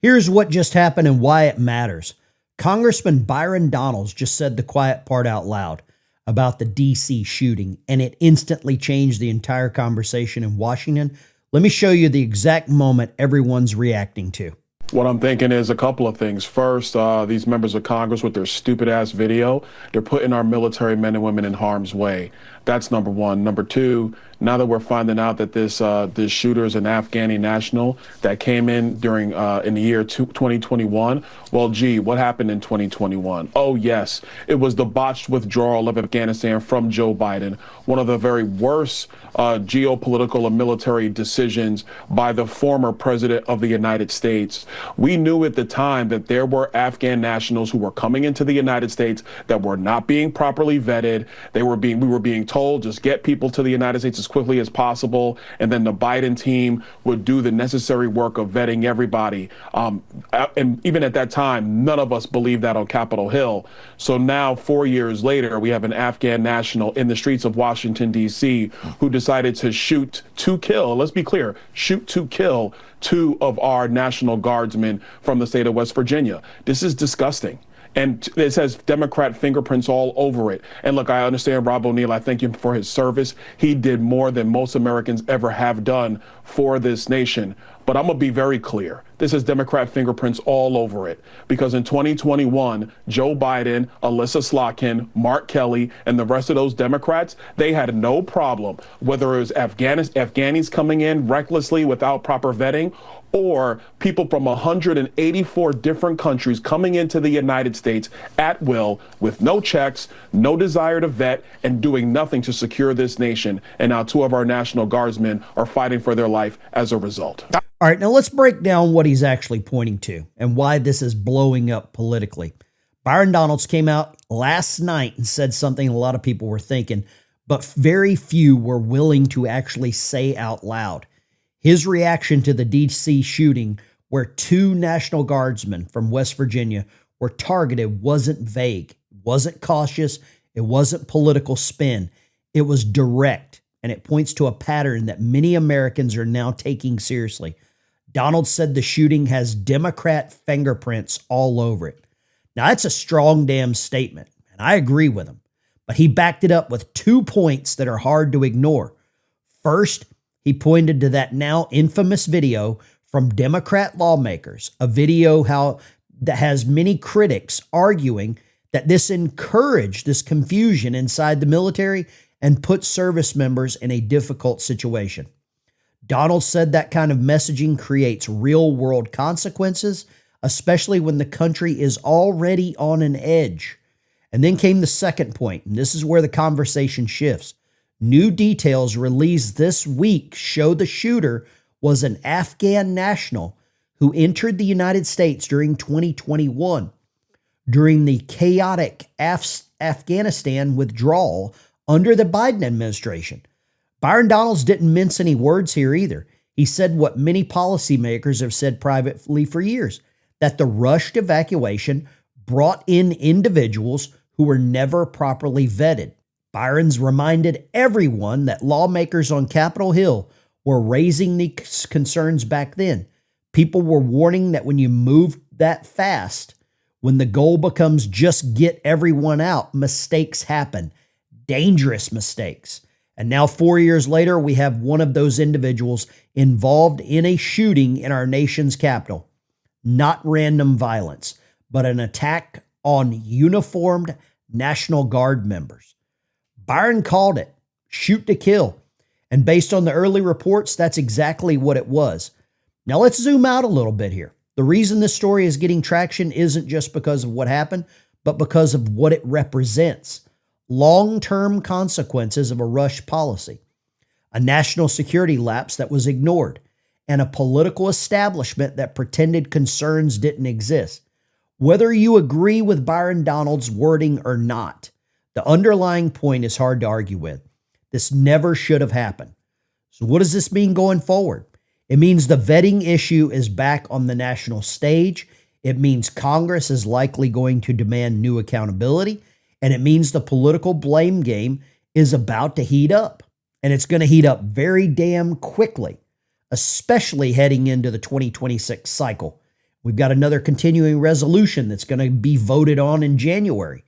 Here's what just happened and why it matters. Congressman Byron just said the quiet part out loud about the D.C. shooting, and it instantly changed the entire conversation in Washington. Let me show you the exact moment everyone's reacting to. What I'm thinking is a couple of things. First, these members of Congress with their stupid ass video, they're putting our military men and women in harm's way. That's number one. Number two, now that we're finding out that this shooter is an Afghani national that came in during in the year 2021, well, gee, what happened in 2021? Oh, yes, it was the botched withdrawal of Afghanistan from Joe Biden, one of the very worst geopolitical and military decisions by the former president of the United States. We knew at the time that there were Afghan nationals who were coming into the United States that were not being properly vetted. We were being told, just get people to the United States as quickly as possible, and then the Biden team would do the necessary work of vetting everybody. And even at that time, none of us believed that on Capitol Hill. So now, 4 years later, we have an Afghan national in the streets of Washington, D.C., who decided to shoot to kill, let's be clear, shoot to kill two of our National Guardsmen from the state of West Virginia. This is disgusting. And it says Democrat fingerprints all over it. And look, I understand Rob O'Neill. I thank him for his service. He did more than most Americans ever have done for this nation. But I'm going to be very clear. This is Democrat fingerprints all over it. Because in 2021, Joe Biden, Alyssa Slotkin, Mark Kelly, and the rest of those Democrats, they had no problem, whether it was Afghanis coming in recklessly without proper vetting, or people from 184 different countries coming into the United States at will with no checks, no desire to vet, and doing nothing to secure this nation. And now two of our National Guardsmen are fighting for their life as a result. All right, now let's break down what he's actually pointing to and why this is blowing up politically. Byron came out last night and said something a lot of people were thinking, but very few were willing to actually say out loud. His reaction to the D.C. shooting, where two National Guardsmen from West Virginia were targeted, wasn't vague, wasn't cautious, it wasn't political spin. It was direct, and it points to a pattern that many Americans are now taking seriously. Donald said the shooting has Democrat fingerprints all over it. Now, that's a strong damn statement, and I agree with him. But he backed it up with 2 points that are hard to ignore. First, he pointed to that now infamous video from Democrat lawmakers, a video that has many critics arguing that this encouraged this confusion inside the military and put service members in a difficult situation. Donald said that kind of messaging creates real-world consequences, especially when the country is already on an edge. And then came the second point, and this is where the conversation shifts. New details released this week show the shooter was an Afghan national who entered the United States during 2021. During the chaotic Afghanistan withdrawal under the Biden administration. Byron didn't mince any words here either. He said what many policymakers have said privately for years, that the rushed evacuation brought in individuals who were never properly vetted. Byron's reminded everyone that lawmakers on Capitol Hill were raising these concerns back then. People were warning that when you move that fast, when the goal becomes just get everyone out, mistakes happen, dangerous mistakes. And now 4 years later, we have one of those individuals involved in a shooting in our nation's capital. Not random violence, but an attack on uniformed National Guard members. Byron called it shoot to kill. And based on the early reports, that's exactly what it was. Now let's zoom out a little bit here. The reason this story is getting traction isn't just because of what happened, but because of what it represents. Long-term consequences of a rush policy, a national security lapse that was ignored, and a political establishment that pretended concerns didn't exist. Whether you agree with Byron wording or not, the underlying point is hard to argue with. This never should have happened. So what does this mean going forward? It means the vetting issue is back on the national stage. It means Congress is likely going to demand new accountability. And it means the political blame game is about to heat up. And it's going to heat up very damn quickly, especially heading into the 2026 cycle, We've got another continuing resolution that's going to be voted on in January.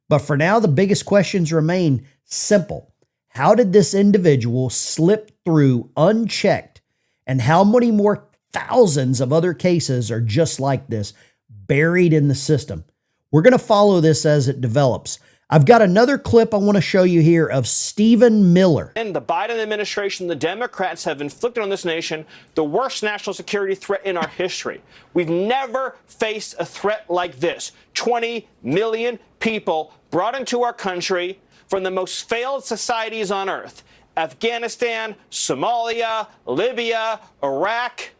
But for now, the biggest questions remain simple. How did this individual slip through unchecked? And how many more thousands of other cases are just like this, buried in the system? We're going to follow this as it develops. I've got another clip I want to show you here of Stephen Miller. In the Biden administration, the Democrats have inflicted on this nation the worst national security threat in our history. We've never faced a threat like this. 20 million people brought into our country from the most failed societies on earth. Afghanistan, Somalia, Libya, Iraq,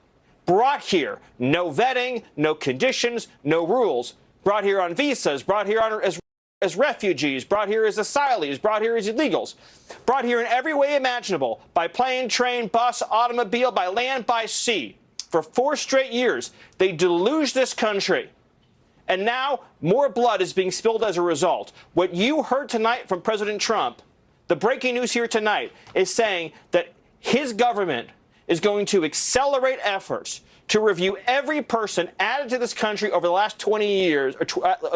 brought here. No vetting, no conditions, no rules. Brought here on visas, brought here on as refugees, brought here as asylees, brought here as illegals, brought here in every way imaginable, by plane, train, bus, automobile, by land, by sea. For 4 straight years, they deluged this country. And now more blood is being spilled as a result. What you heard tonight from President Trump, the breaking news here tonight, is saying that his government is going to accelerate efforts to review every person added to this country over the last 20 years, or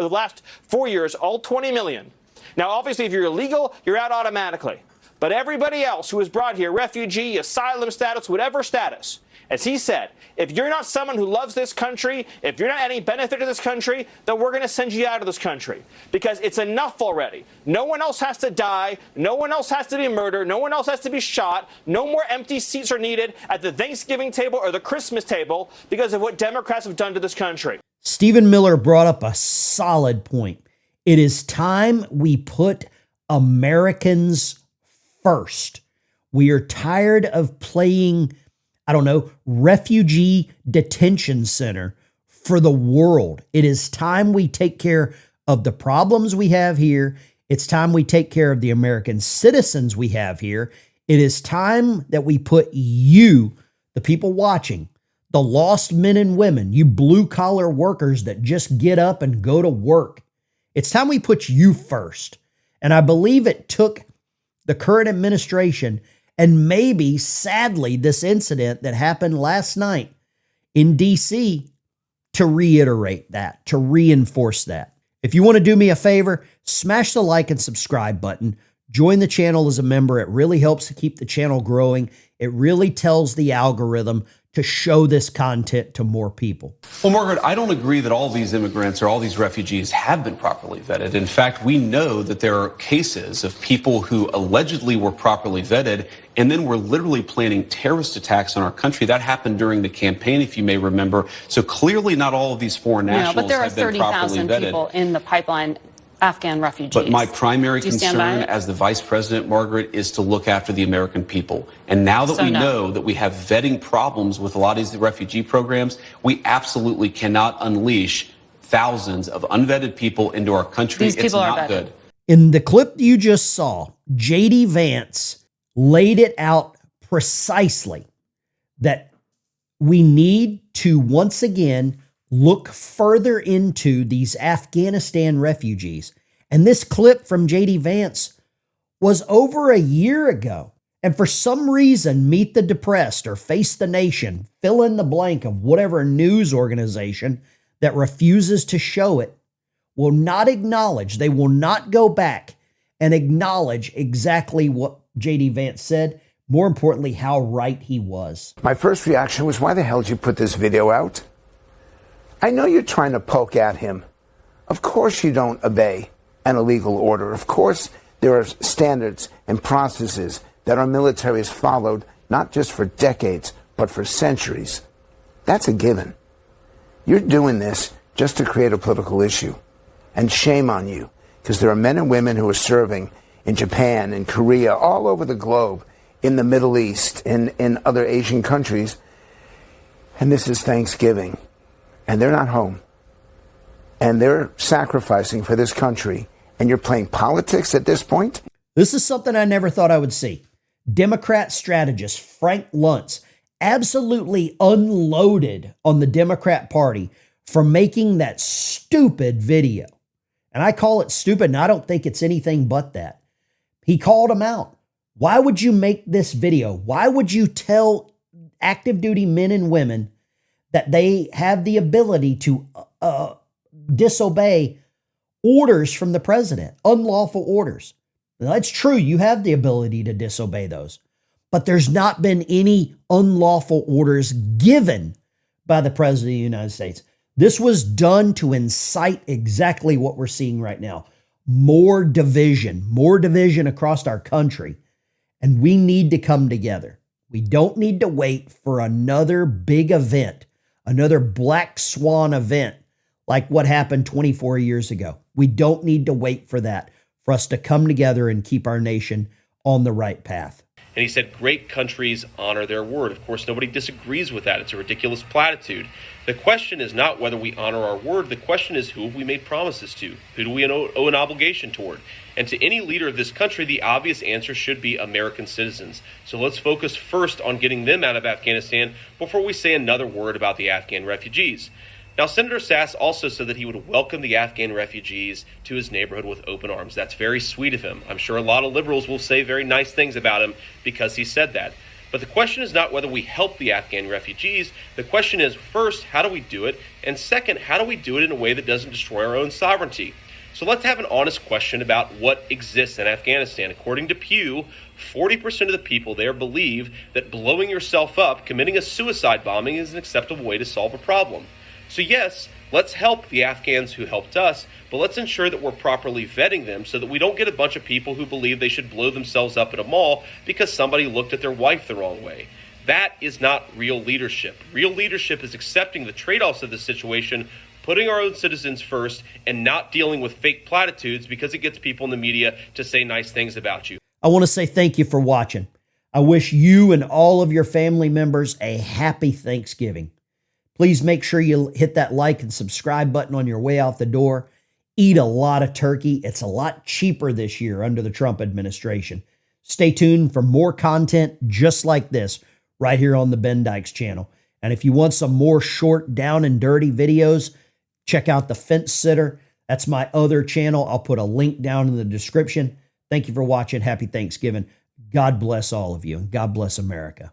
the last 4 years, all 20 million. Now, obviously, if you're illegal, you're out automatically. But everybody else who is brought here, refugee, asylum status, whatever status, as he said, if you're not someone who loves this country, if you're not any benefit to this country, then we're going to send you out of this country. Because it's enough already. No one else has to die. No one else has to be murdered. No one else has to be shot. No more empty seats are needed at the Thanksgiving table or the Christmas table because of what Democrats have done to this country. Stephen Miller brought up a solid point. It is time we put Americans first. We are tired of playing, refugee detention center for the world. It is time we take care of the problems we have here. It's time we take care of the American citizens we have here. It is time that we put you, the people watching, the lost men and women, you blue-collar workers that just get up and go to work. It's time we put you first. And I believe it took the current administration and maybe, sadly, this incident that happened last night in D.C. to reiterate that, to reinforce that. If you want to do me a favor, smash the like and subscribe button. Join the channel as a member. It really helps to keep the channel growing. It really tells the algorithm to show this content to more people. Well, Margaret, I don't agree that all these immigrants or all these refugees have been properly vetted. In fact, we know that there are cases of people who allegedly were properly vetted and then were literally planning terrorist attacks on our country. That happened during the campaign, if you may remember. So clearly not all of these foreign nationals have been properly vetted. But there are 30,000 people in the pipeline, Afghan refugees. But my primary concern as the vice president, Margaret, is to look after the American people. And now that we know that we have vetting problems with a lot of these refugee programs, we absolutely cannot unleash thousands of unvetted people into our country. These people it's are not vetted. good. In the clip you just saw, J.D. Vance laid it out precisely that we need to once again look further into these Afghanistan refugees. And this clip from J.D. Vance was over a year ago. And for some reason, Meet the Depressed or Face the Nation, fill in the blank of whatever news organization that refuses to show it, will not acknowledge, they will not go back and acknowledge exactly what J.D. Vance said. More importantly, how right he was. My first reaction was, why the hell did you put this video out? I know you're trying to poke at him. Of course you don't obey an illegal order. Of course there are standards and processes that our military has followed, not just for decades, but for centuries. That's a given. You're doing this just to create a political issue. And shame on you, because there are men and women who are serving in Japan, in Korea, all over the globe, in the Middle East, in other Asian countries. And this is Thanksgiving. And they're not home. And they're sacrificing for this country. And you're playing politics at this point? This is something I never thought I would see. Democrat strategist Frank Luntz absolutely unloaded on the Democrat Party for making that stupid video. And I call it stupid, and I don't think it's anything but that. He called him out. Why would you make this video? Why would you tell active duty men and women that they have the ability to disobey orders from the president, unlawful orders. Now, that's true. You have the ability to disobey those. But there's not been any unlawful orders given by the president of the United States. This was done to incite exactly what we're seeing right now. More division across our country. And we need to come together. We don't need to wait for another big event, another black swan event like what happened 24 years ago. We don't need to wait for that, for us to come together and keep our nation on the right path. And he said, great countries honor their word. Of course, nobody disagrees with that. It's a ridiculous platitude. The question is not whether we honor our word. The question is, who have we made promises to? Who do we owe an obligation toward? And to any leader of this country, the obvious answer should be American citizens. So let's focus first on getting them out of Afghanistan before we say another word about the Afghan refugees. Now, Senator Sass also said that he would welcome the Afghan refugees to his neighborhood with open arms. That's very sweet of him. I'm sure a lot of liberals will say very nice things about him because he said that. But the question is not whether we help the Afghan refugees. The question is, first, how do we do it? And second, how do we do it in a way that doesn't destroy our own sovereignty? So let's have an honest question about what exists in Afghanistan. According to Pew, 40% of the people there believe that blowing yourself up, committing a suicide bombing, is an acceptable way to solve a problem. So yes, let's help the Afghans who helped us, but let's ensure that we're properly vetting them so that we don't get a bunch of people who believe they should blow themselves up at a mall because somebody looked at their wife the wrong way. That is not real leadership. Real leadership is accepting the trade-offs of the situation, putting our own citizens first, and not dealing with fake platitudes because it gets people in the media to say nice things about you. I want to say thank you for watching. I wish you and all of your family members a happy Thanksgiving. Please make sure you hit that like and subscribe button on your way out the door. Eat a lot of turkey. It's a lot cheaper this year under the Trump administration. Stay tuned for more content just like this right here on the Ben Dykes channel. And if you want some more short, down and dirty videos, check out The Fence Sitter. That's my other channel. I'll put a link down in the description. Thank you for watching. Happy Thanksgiving. God bless all of you, and God bless America.